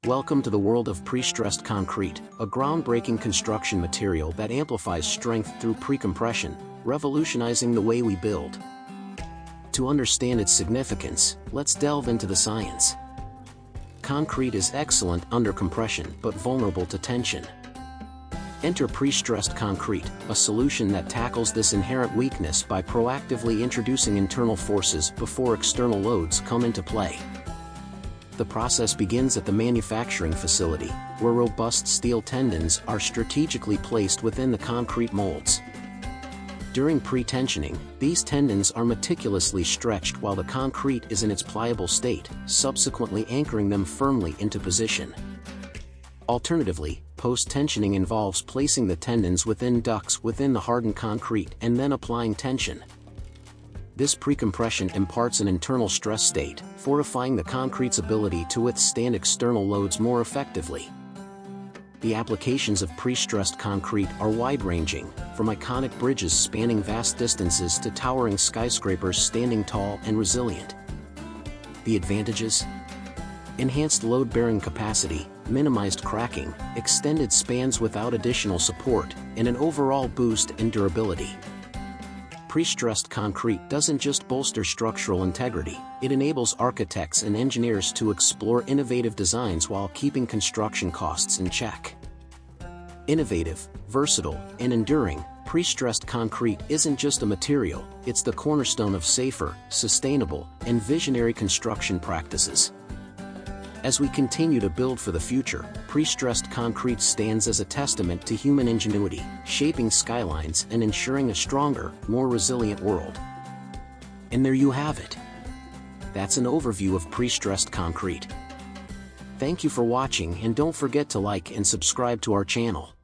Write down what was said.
Welcome to the world of prestressed concrete, a groundbreaking construction material that amplifies strength through precompression, revolutionizing the way we build. To understand its significance, let's delve into the science. Concrete is excellent under compression but vulnerable to tension. Enter prestressed concrete, a solution that tackles this inherent weakness by proactively introducing internal forces before external loads come into play. The process begins at the manufacturing facility, where robust steel tendons are strategically placed within the concrete molds. During pre-tensioning, these tendons are meticulously stretched while the concrete is in its pliable state, subsequently anchoring them firmly into position. Alternatively, post-tensioning involves placing the tendons within ducts within the hardened concrete and then applying tension. This precompression imparts an internal stress state, fortifying the concrete's ability to withstand external loads more effectively. The applications of prestressed concrete are wide-ranging, from iconic bridges spanning vast distances to towering skyscrapers standing tall and resilient. The advantages? Enhanced load-bearing capacity, minimized cracking, extended spans without additional support, and an overall boost in durability. Prestressed concrete doesn't just bolster structural integrity, it enables architects and engineers to explore innovative designs while keeping construction costs in check. Innovative, versatile, and enduring, prestressed concrete isn't just a material, it's the cornerstone of safer, sustainable, and visionary construction practices. As we continue to build for the future, prestressed concrete stands as a testament to human ingenuity, shaping skylines and ensuring a stronger, more resilient world. And there you have it. That's an overview of prestressed concrete. Thank you for watching, and don't forget to like and subscribe to our channel.